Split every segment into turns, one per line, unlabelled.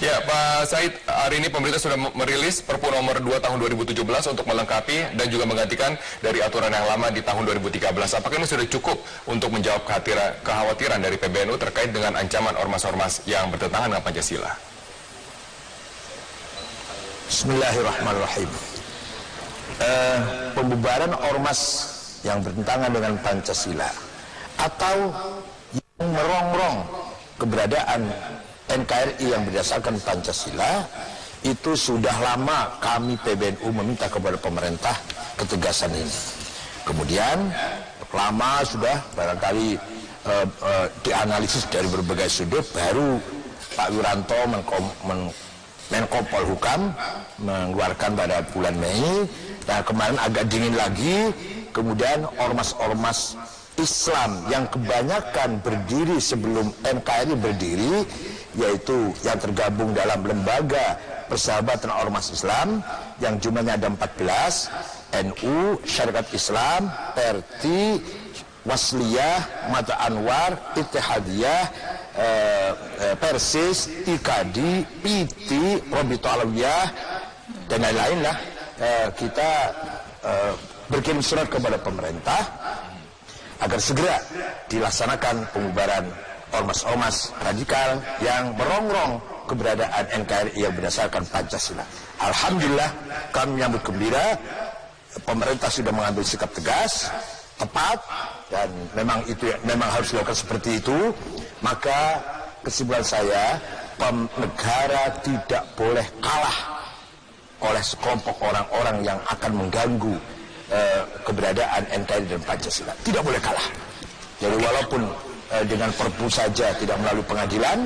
Ya, Pak Said, hari ini pemerintah sudah merilis Perpu nomor 2 tahun 2017 untuk melengkapi dan juga menggantikan dari aturan yang lama di tahun 2013. Apakah ini sudah cukup untuk menjawab kekhawatiran dari PBNU terkait dengan ancaman ormas-ormas yang bertentangan dengan Pancasila?
Bismillahirrahmanirrahim. Pembubaran ormas yang bertentangan dengan Pancasila atau yang merongrong keberadaan NKRI yang berdasarkan Pancasila, itu sudah lama kami PBNU meminta kepada pemerintah ketegasan ini. Kemudian lama sudah barangkali dianalisis dari berbagai sudut, baru Pak Wiranto Menko Polhukam mengeluarkan pada bulan Mei. Nah, kemarin agak dingin lagi, kemudian ormas-ormas Islam yang kebanyakan berdiri sebelum NKRI berdiri, yaitu yang tergabung dalam lembaga Persahabatan Ormas Islam yang jumlahnya ada 14, NU, Syarikat Islam, PRT, Wasliyah, Mata Anwar, Ittihadiyah, Persis, TKD, PT, Robito Alawiyah, dan lain-lain lah. Kita berkirim surat kepada pemerintah agar segera dilaksanakan pembubaran ormas-ormas radikal yang merongrong keberadaan NKRI yang berdasarkan Pancasila. Alhamdulillah, kami menyambut gembira, pemerintah sudah mengambil sikap tegas, tepat, dan memang harus dilakukan seperti itu. Maka kesimpulan saya, negara tidak boleh kalah oleh sekelompok orang-orang yang akan mengganggu keberadaan NKRI dan Pancasila. Tidak boleh kalah. Jadi walaupun dengan perpu saja tidak melalui pengadilan,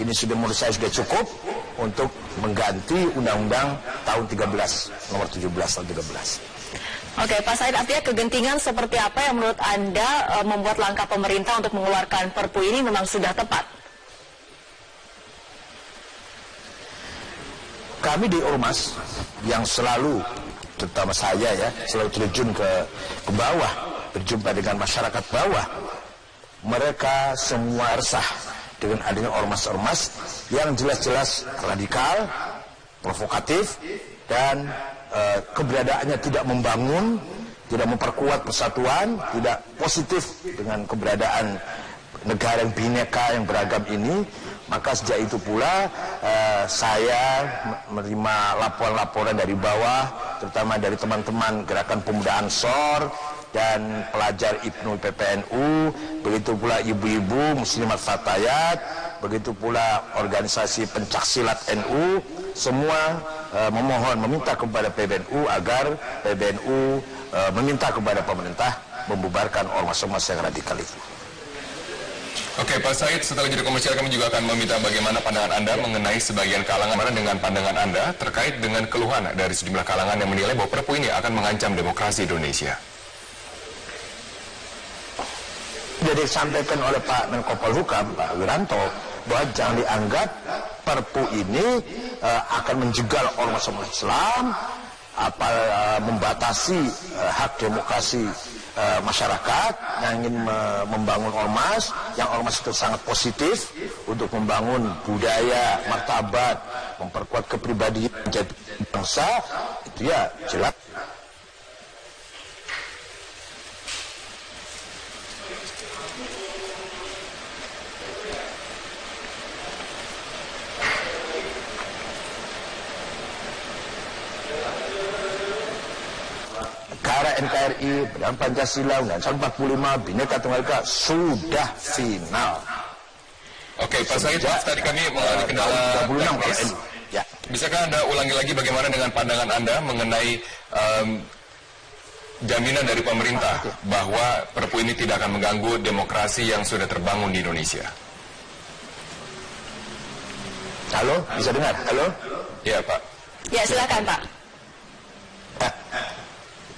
ini sudah menurut saya sudah cukup untuk mengganti Undang-Undang tahun 13 nomor 17 tahun 13.
Oke, Pak Said, artinya kegentingan seperti apa yang menurut Anda membuat langkah pemerintah untuk mengeluarkan perpu ini memang sudah tepat?
Kami di Ormas yang selalu, terutama saya ya, selalu terjun ke bawah, berjumpa dengan masyarakat bawah. Mereka semua resah dengan adanya ormas-ormas yang jelas-jelas radikal, provokatif, dan keberadaannya tidak membangun, tidak memperkuat persatuan, tidak positif dengan keberadaan negara yang bineka yang beragam ini. Maka sejak itu pula saya menerima laporan-laporan dari bawah, terutama dari teman-teman Gerakan Pemuda Ansor dan pelajar IPNU PPNU, begitu pula ibu-ibu Muslimat Fatayat, begitu pula organisasi pencaksilat NU, semua meminta kepada PBNU agar PBNU meminta kepada pemerintah membubarkan ormas-ormas yang radikal itu.
Oke, Pak Said, setelah jeda komersial kami juga akan meminta bagaimana pandangan Anda mengenai sebagian kalangan dengan pandangan Anda terkait dengan keluhan dari sejumlah kalangan yang menilai bahwa perpu ini akan mengancam demokrasi Indonesia.
Jadi disampaikan oleh Pak Menko Polhukam, Pak Wiranto, bahwa jangan dianggap perpu ini akan menjegal ormas-ormas Islam, membatasi hak demokrasi masyarakat yang ingin membangun ormas, yang ormas itu sangat positif untuk membangun budaya, martabat, memperkuat kepribadian menjadi bangsa, itu ya jelas. NKRI, dan Pancasila, Undang-Undang 45, Bhinneka Tunggal Ika sudah final.
Oke, Pak Said, tadi kami mengalami kendala teknis.
Ya.
Bisakah Anda ulangi lagi bagaimana dengan pandangan Anda mengenai jaminan dari pemerintah bahwa perpu ini tidak akan mengganggu demokrasi yang sudah terbangun di Indonesia?
Halo, bisa dengar? Halo?
Ya, Pak.
Ya, silakan, Pak.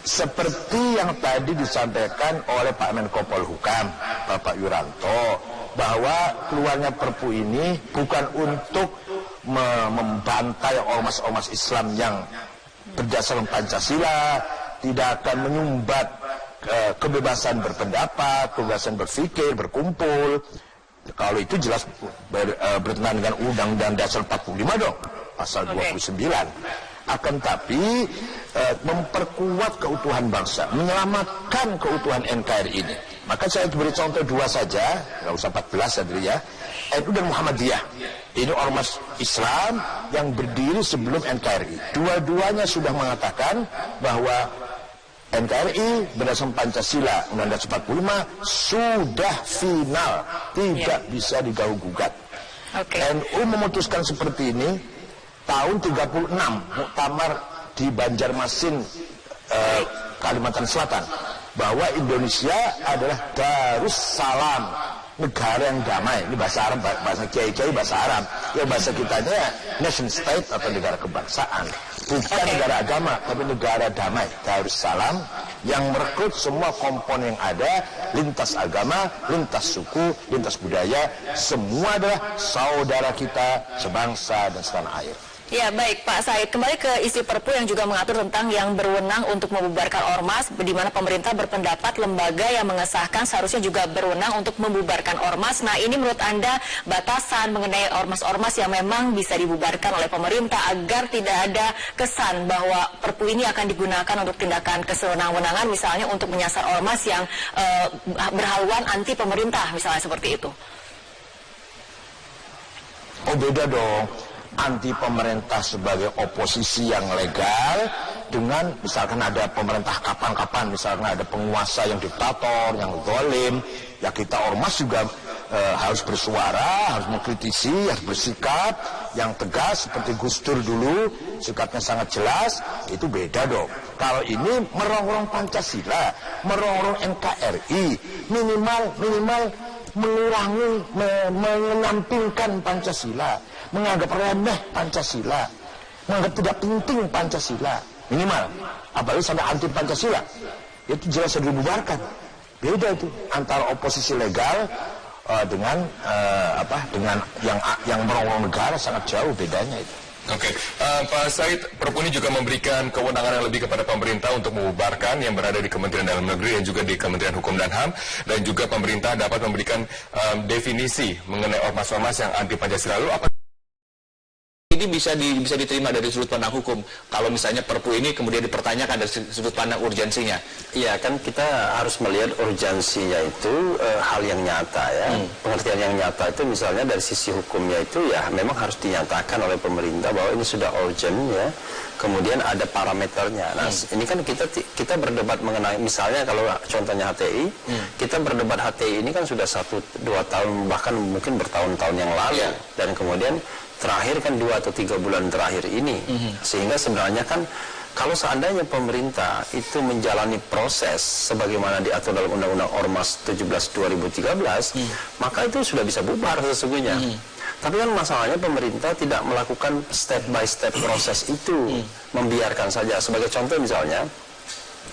Seperti yang tadi disampaikan oleh Pak Menko Polhukam, Bapak Wiranto, bahwa keluarnya perpu ini bukan untuk membantai ormas-ormas Islam yang berdasarkan Pancasila, tidak akan menyumbat kebebasan berpendapat, kebebasan berpikir, berkumpul, Kalau itu jelas bertentangan dengan Undang-Undang Dasar 45 dong, pasal 29. Akan tapi memperkuat keutuhan bangsa, menyelamatkan keutuhan NKRI ini. Maka saya beri contoh 2 saja, nggak usah 14 ya, NU dan Muhammadiyah. Ini ormas Islam yang berdiri sebelum NKRI. Dua-duanya sudah mengatakan bahwa NKRI berdasarkan Pancasila Undang-Undang 45 sudah final, tidak bisa diganggu-gugat. NU memutuskan seperti ini tahun 36 muktamar di Banjarmasin, Kalimantan Selatan, bahwa Indonesia adalah Darussalam, negara yang damai. Ini bahasa Arab, bahasa kiai-kiai bahasa Arab. Ya bahasa kitanya nation state atau negara kebangsaan. Bukan negara agama, tapi negara damai. Darussalam yang merekrut semua komponen yang ada, lintas agama, lintas suku, lintas budaya, semua adalah saudara kita sebangsa dan setanah air.
Ya baik Pak Said, kembali ke isi Perpu yang juga mengatur tentang yang berwenang untuk membubarkan ormas, di mana pemerintah berpendapat lembaga yang mengesahkan seharusnya juga berwenang untuk membubarkan ormas. Nah ini menurut Anda batasan mengenai ormas-ormas yang memang bisa dibubarkan oleh pemerintah agar tidak ada kesan bahwa Perpu ini akan digunakan untuk tindakan kesewenang-wenangan, misalnya untuk menyasar ormas yang berhaluan anti pemerintah, misalnya seperti itu.
Oh beda dong. Anti pemerintah sebagai oposisi yang legal dengan misalkan ada pemerintah kapan-kapan, misalkan ada penguasa yang diktator, yang zalim, ya kita ormas juga harus bersuara, harus mengkritisi, harus bersikap yang tegas seperti Gus Dur dulu, sikapnya sangat jelas. Itu beda dong. Kalau ini merongrong Pancasila, merongrong NKRI, minimal mengurangi, mengenampingkan Pancasila, menganggap remeh Pancasila, menganggap tidak penting Pancasila, minimal. Apalagi sampai anti Pancasila, itu jelas harus dibubarkan. Beda itu antara oposisi legal dengan dengan yang merongrong negara, sangat jauh bedanya itu.
Oke, Pak Said, Perpu ini juga memberikan kewenangan yang lebih kepada pemerintah untuk membubarkan yang berada di Kementerian Dalam Negeri dan juga di Kementerian Hukum dan HAM, dan juga pemerintah dapat memberikan definisi mengenai ormas-ormas yang anti Pancasila. Lalu apa
ini bisa diterima dari sudut pandang hukum kalau misalnya Perpu ini kemudian dipertanyakan dari sudut pandang urgensinya?
Iya, kan kita harus melihat urgensinya itu hal yang nyata ya. Pengertian yang nyata itu misalnya dari sisi hukumnya itu ya memang harus dinyatakan oleh pemerintah bahwa ini sudah urgent ya. Kemudian ada parameternya. Nah, ini kan kita berdebat mengenai misalnya kalau contohnya HTI, kita berdebat HTI ini kan sudah 1-2 tahun bahkan mungkin bertahun-tahun yang lalu, dan kemudian terakhir kan 2 atau 3 bulan terakhir ini. Sehingga sebenarnya kan kalau seandainya pemerintah itu menjalani proses sebagaimana diatur dalam Undang-Undang Ormas 17/2013, maka itu sudah bisa bubar sesungguhnya. Tapi kan masalahnya pemerintah tidak melakukan step by step proses itu, membiarkan saja. Sebagai contoh misalnya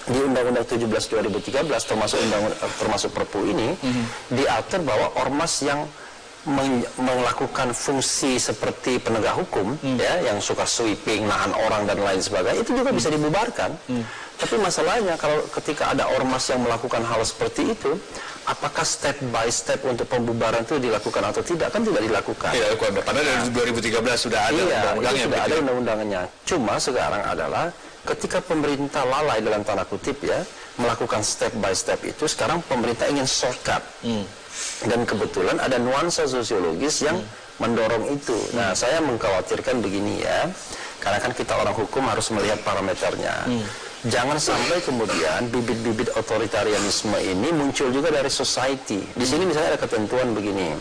di Undang-Undang 17/2013 termasuk Perpu ini diatur bahwa ormas yang melakukan fungsi seperti penegak hukum ya, yang suka sweeping, nahan orang dan lain sebagainya, itu juga bisa dibubarkan. Tapi masalahnya kalau ketika ada ormas yang melakukan hal seperti itu, apakah step by step untuk pembubaran itu dilakukan atau tidak? Kan tidak dilakukan.
Tidak, padahal dari 2013 sudah ada undang-undangnya.
Sudah ada undang-undangnya. Cuma sekarang adalah ketika pemerintah lalai dalam tanda kutip ya melakukan step by step itu, sekarang pemerintah ingin shortcut. Dan kebetulan ada nuansa sosiologis yang mendorong itu. Nah, saya mengkhawatirkan begini ya, karena kan kita orang hukum harus melihat parameternya. Jangan sampai kemudian bibit-bibit otoritarianisme ini muncul juga dari society. Di sini misalnya ada ketentuan begini.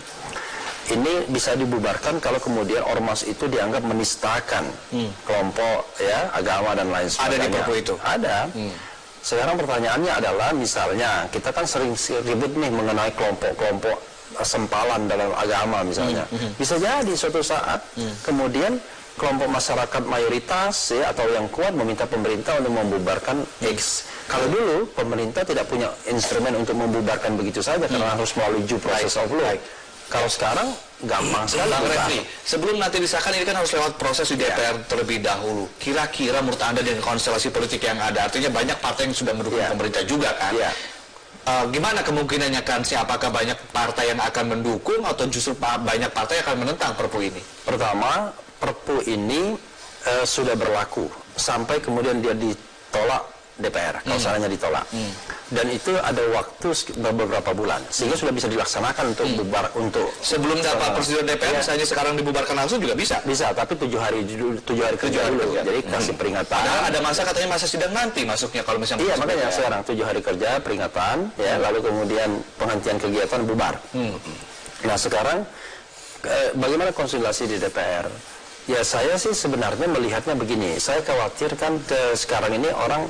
Ini bisa dibubarkan kalau kemudian ormas itu dianggap menistakan kelompok ya, agama dan lain sebagainya.
Ada di Perpu itu?
Ada. Sekarang pertanyaannya adalah misalnya kita kan sering ribut nih mengenai kelompok-kelompok sempalan dalam agama misalnya. Bisa jadi suatu saat kemudian kelompok masyarakat mayoritas ya atau yang kuat meminta pemerintah untuk membubarkan X. Kalau dulu pemerintah tidak punya instrumen untuk membubarkan begitu saja karena harus melalui due process of law. Kalau sekarang gampang sekali.
Bang Refli, sebelum nanti disahkan ini kan harus lewat proses di DPR terlebih dahulu. Kira-kira menurut Anda dengan konstelasi politik yang ada, artinya banyak partai yang sudah mendukung pemerintah juga kan? Gimana kemungkinannya kan? Apakah banyak partai yang akan mendukung atau justru banyak partai yang akan menentang Perpu ini?
Pertama, Perpu ini sudah berlaku sampai kemudian dia ditolak DPR, kalau salahnya ditolak. Dan itu ada waktu beberapa bulan, sehingga sudah bisa dilaksanakan untuk bubar, untuk
sebelum dapat persetujuan DPR, misalnya sekarang dibubarkan langsung juga bisa?
Bisa, tapi 7 hari kerja dulu. Jadi kasih peringatan.
Padahal ada masa sidang nanti masuknya kalau misalnya.
Iya, makanya sekarang 7 hari kerja peringatan, ya, lalu kemudian penghentian kegiatan bubar. Nah sekarang bagaimana konsultasi di DPR? Ya saya sih sebenarnya melihatnya begini, saya khawatir kan sekarang ini orang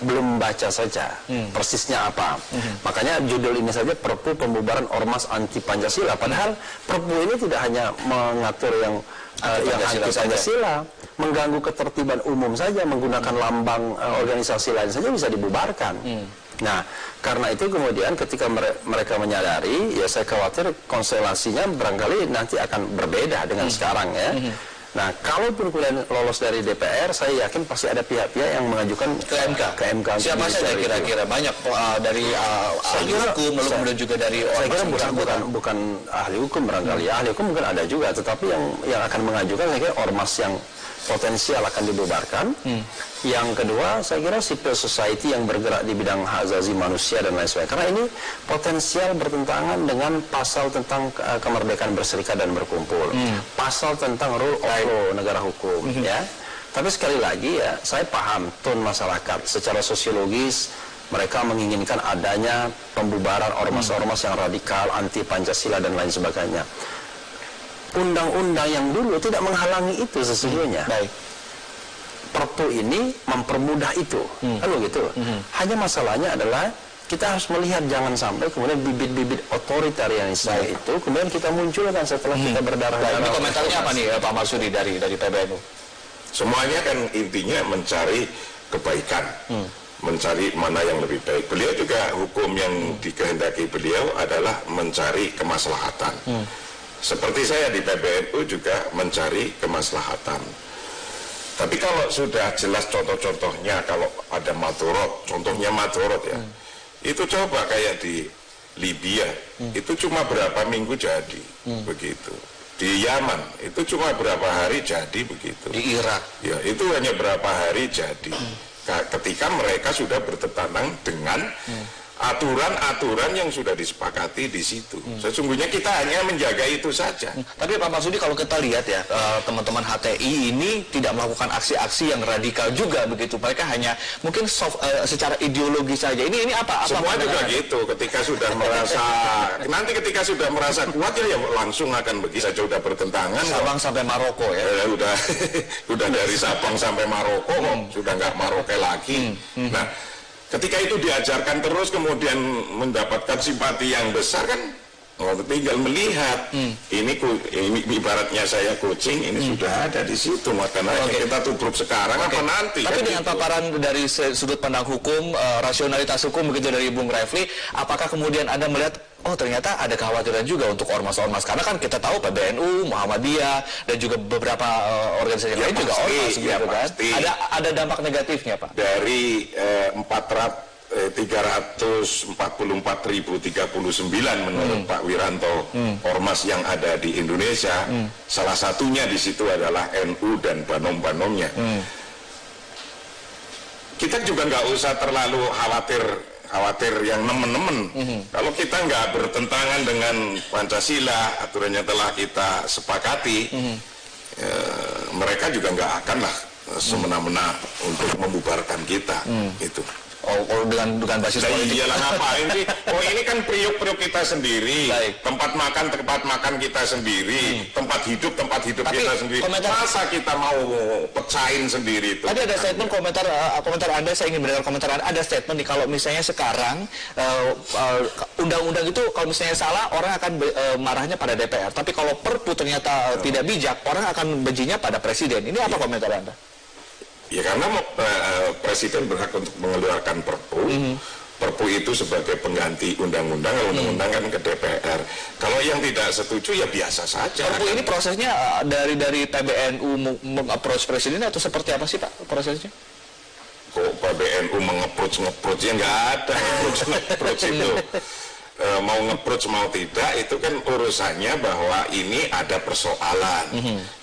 belum baca saja persisnya apa. Makanya judul ini saja Perpu Pembubaran Ormas Anti Pancasila. Padahal Perpu ini tidak hanya mengatur yang anti Pancasila, mengganggu ketertiban umum saja, menggunakan lambang organisasi lain saja bisa dibubarkan. Nah, karena itu kemudian ketika mereka menyadari, ya saya khawatir konstelasinya barangkali nanti akan berbeda dengan sekarang ya. Nah, kalaupun kemudian lolos dari DPR, saya yakin pasti ada pihak-pihak yang mengajukan
ke MK. Siapa saja kira-kira? Banyak dari ahli hukum, lalu kemudian juga dari
saya kira bukan ahli hukum barangkali. Ahli hukum mungkin ada juga, tetapi yang akan mengajukan saya kira ormas yang potensial akan dibubarkan. Yang kedua, saya kira civil society yang bergerak di bidang hak asasi manusia dan lain sebagainya. Karena ini potensial bertentangan dengan pasal tentang kemerdekaan berserikat dan berkumpul, pasal tentang rule of law, negara hukum, ya. Tapi sekali lagi ya, saya paham tone masyarakat secara sosiologis. Mereka menginginkan adanya pembubaran ormas-ormas yang radikal, anti Pancasila dan lain sebagainya. Undang-undang yang dulu tidak menghalangi itu sesungguhnya. Perpu ini mempermudah itu, kan begitu. Hanya masalahnya adalah kita harus melihat jangan sampai kemudian bibit-bibit otoritarianisme itu kemudian kita munculkan setelah kita berdarah-darah.
Ini komentarnya apa nih Pak Marsudi dari PBNU?
Semuanya kan intinya mencari kebaikan, mencari mana yang lebih baik. Beliau juga hukum yang dikehendaki beliau adalah mencari kemaslahatan. Seperti saya di PBNU juga mencari kemaslahatan. Tapi kalau sudah jelas contoh-contohnya, kalau ada madorot, contohnya madorot ya, itu coba kayak di Libya, itu cuma berapa minggu jadi, begitu. Di Yaman, itu cuma berapa hari jadi, begitu.
Di Irak,
ya itu hanya berapa hari jadi. Ketika mereka sudah bertentangan dengan aturan-aturan yang sudah disepakati di situ. Sesungguhnya kita hanya menjaga itu saja.
Tapi Pak Marsudi, kalau kita lihat ya, teman-teman HTI ini tidak melakukan aksi-aksi yang radikal juga begitu. Mereka hanya mungkin secara ideologi saja. Ini apa?
Semua juga gitu. Ketika sudah merasa nanti ketika sudah merasa kuat ya langsung akan begitu saja, sudah bertentangan.
Sabang sampai Maroko ya.
Udah dari Sabang sampai Maroko sudah nggak Maroke lagi. Nah, ketika itu diajarkan terus kemudian mendapatkan simpati yang besar kan, tinggal melihat ini ibaratnya saya kucing, ini sudah ada di situ, makanya kita tubruk sekarang apa nanti.
Tapi
kan
dengan paparan dari sudut pandang hukum, rasionalitas hukum begitu dari Bung Refli, apakah kemudian Anda melihat oh ternyata ada kekhawatiran juga untuk ormas-ormas, karena kan kita tahu PBNU, Muhammadiyah dan juga bebeberapa organisasi lain juga ormas gitu kan. Ada dampak negatifnya Pak?
Dari 344.039 menurut Pak Wiranto ormas yang ada di Indonesia, salah satunya di situ adalah NU dan banom-banomnya. Kita juga nggak usah terlalu khawatir yang nemen-nemen. Kalau kita nggak bertentangan dengan Pancasila, aturannya telah kita sepakati, mereka juga nggak akan lah semena-mena untuk membubarkan kita. Itu.
Oh, dengan basis politik.
Iyalah ngapain sih? Oh ini kan priuk-priuk kita sendiri, tempat makan kita sendiri, tempat hidup kita sendiri. Masa kita mau pecahin sendiri itu?
Tadi ada statement komentar Anda, saya ingin mendengar komentar Anda. Ada statement nih, kalau misalnya sekarang undang-undang itu kalau misalnya salah orang akan marahnya pada DPR, tapi kalau Perpu ternyata tidak bijak, orang akan bencinya pada Presiden. Ini apa komentar Anda?
Ya karena Presiden berhak untuk mengeluarkan Perpu. Perpu itu sebagai pengganti undang-undang, kalau undang-undang kan ke DPR. Kalau yang tidak setuju ya biasa saja.
Perpu ini prosesnya dari PBNU approach Presiden atau seperti apa sih Pak prosesnya?
kok PBNU ngeproach-ngeproachnya nggak ada ngeproach itu. Mau ngeproach mau tidak itu kan urusannya bahwa ini ada persoalan.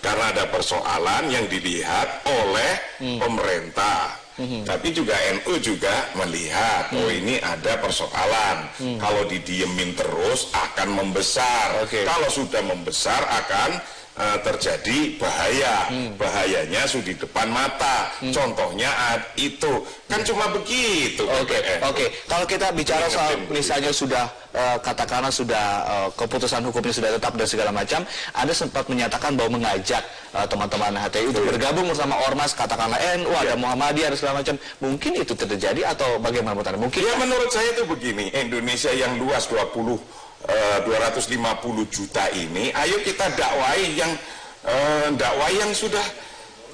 Karena ada persoalan yang dilihat oleh pemerintah. Tapi juga NU juga melihat, oh ini ada persoalan. Kalau didiemin terus akan membesar. Kalau sudah membesar akan terjadi bahaya. Bahayanya sudah di depan mata. Contohnya itu kan cuma begitu.
Kalau kita bicara soal misalnya sudah katakanlah sudah keputusan hukumnya sudah tetap dan segala macam, Anda sempat menyatakan bahwa mengajak teman-teman HTI untuk bergabung bersama ormas, katakanlah NU, ada Muhammadiyah dan segala macam. Mungkin itu terjadi atau bagaimana menurut Anda? Mungkin
ya menurut saya itu begini, Indonesia yang luas 250 juta ini, ayo kita dakwai yang sudah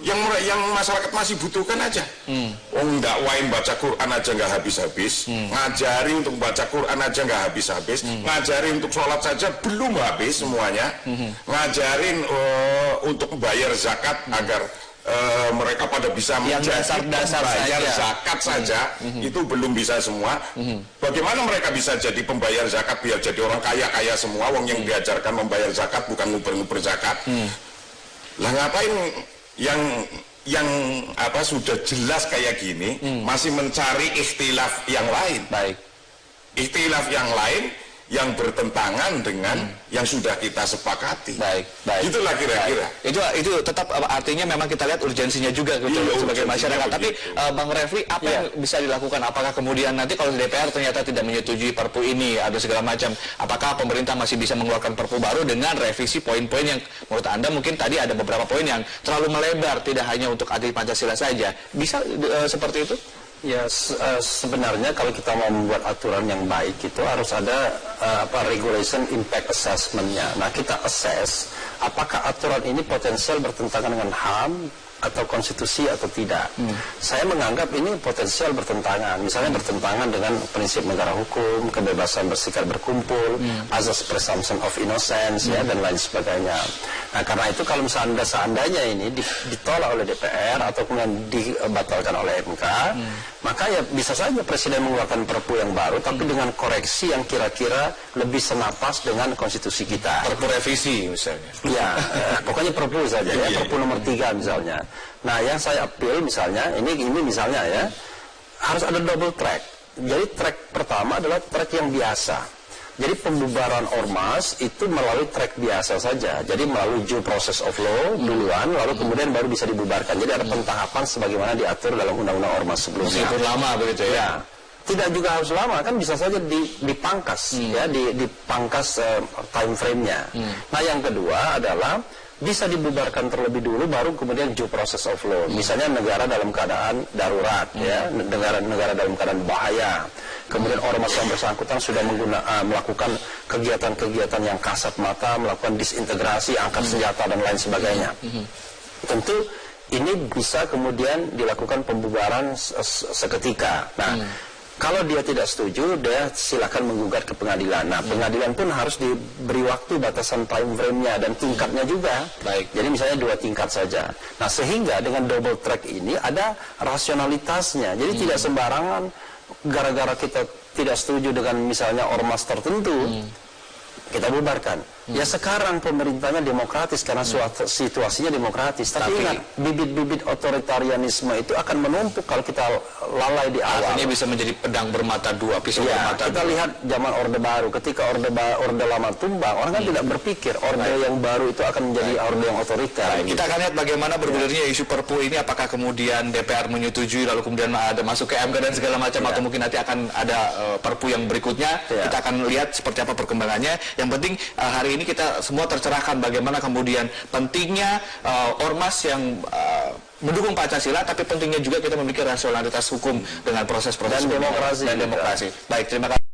yang masyarakat masih butuhkan aja. Dakwain baca Quran aja nggak habis-habis, ngajari untuk baca Quran aja nggak habis-habis, ngajari untuk sholat saja belum habis semuanya, ngajarin untuk bayar zakat agar mereka pada bisa menjadi pembayar zakat saja, itu belum bisa semua. Bagaimana mereka bisa jadi pembayar zakat biar jadi orang kaya semua, wong yang diajarkan membayar zakat bukan nguber-nguber zakat. Lah ngapain yang sudah jelas kayak gini masih mencari ikhtilaf yang lain. Ikhtilaf yang lain yang bertentangan dengan yang sudah kita sepakati. Itulah kira-kira.
Itu tetap artinya memang kita lihat urgensinya juga sebagai masyarakat. Tapi Bang Refli, apa yang bisa dilakukan? Apakah kemudian nanti kalau DPR ternyata tidak menyetujui Perpu ini, ada segala macam, apakah pemerintah masih bisa mengeluarkan Perpu baru dengan revisi poin-poin yang menurut Anda mungkin tadi ada beberapa poin yang terlalu melebar, tidak hanya untuk anti Pancasila saja. Bisa seperti itu?
Ya, sebenarnya kalau kita mau membuat aturan yang baik itu harus ada regulation impact assessment-nya. Nah, kita assess apakah aturan ini potensial bertentangan dengan HAM atau konstitusi atau tidak. Saya menganggap ini potensial bertentangan. Misalnya bertentangan dengan prinsip negara hukum, kebebasan bersikap berkumpul, asas presumption of innocence, ya, dan lain sebagainya. Nah, karena itu kalau misalnya seandainya ini ditolak oleh DPR atau kemudian dibatalkan oleh MK, maka ya bisa saja Presiden mengeluarkan Perpu yang baru, tapi dengan koreksi yang kira-kira lebih senapas dengan konstitusi kita.
Perpu revisi misalnya.
Ya, pokoknya Perpu saja ya, Perpu nomor 3 misalnya. Nah, yang saya appeal misalnya, ini misalnya ya, harus ada double track. Jadi track pertama adalah track yang biasa. Jadi pembubaran ormas itu melalui track biasa saja. Jadi melalui due process of law duluan, lalu kemudian baru bisa dibubarkan. Jadi ada pentahapan sebagaimana diatur dalam undang-undang ormas sebelumnya.
Itu lama begitu ya?
Ya. Tidak juga harus lama, kan bisa saja dipangkas, ya, dipangkas time frame-nya. Nah, yang kedua adalah bisa dibubarkan terlebih dulu, baru kemudian due process of law. Misalnya negara dalam keadaan darurat, ya, negara dalam keadaan bahaya. Kemudian ormas yang bersangkutan sudah melakukan kegiatan-kegiatan yang kasat mata, melakukan disintegrasi, angkat senjata dan lain sebagainya. Tentu ini bisa kemudian dilakukan pembubaran seketika. Nah, kalau dia tidak setuju, dia silakan menggugat ke pengadilan. Nah, pengadilan pun harus diberi waktu batasan time frame-nya dan tingkatnya juga. Jadi misalnya 2 tingkat saja. Nah, sehingga dengan double track ini ada rasionalitasnya. Jadi tidak sembarangan gara-gara kita tidak setuju dengan misalnya ormas tertentu, kita bubarkan. Ya sekarang pemerintahnya demokratis karena situasinya demokratis. Tapi ingat, bibit-bibit otoritarianisme itu akan menumpuk kalau kita lalai di awal.
Artinya bisa menjadi pedang bermata dua, pisau bermata
kita
dua.
Lihat zaman Orde Baru, ketika Orde Lama tumbang, orang kan tidak berpikir Orde yang baru itu akan menjadi Orde yang otoriter.
Kita akan lihat bagaimana bergulirnya isu Perpu ini, apakah kemudian DPR menyetujui, lalu kemudian ada masuk ke MK dan segala macam, atau mungkin nanti akan ada Perpu yang berikutnya. Kita akan lihat seperti apa perkembangannya. Yang penting hari ini kita semua tercerahkan bagaimana kemudian pentingnya ormas yang mendukung Pancasila, tapi pentingnya juga kita memiliki rasionalitas hukum dengan proses-proses
dan demokrasi.
Baik, terima kasih.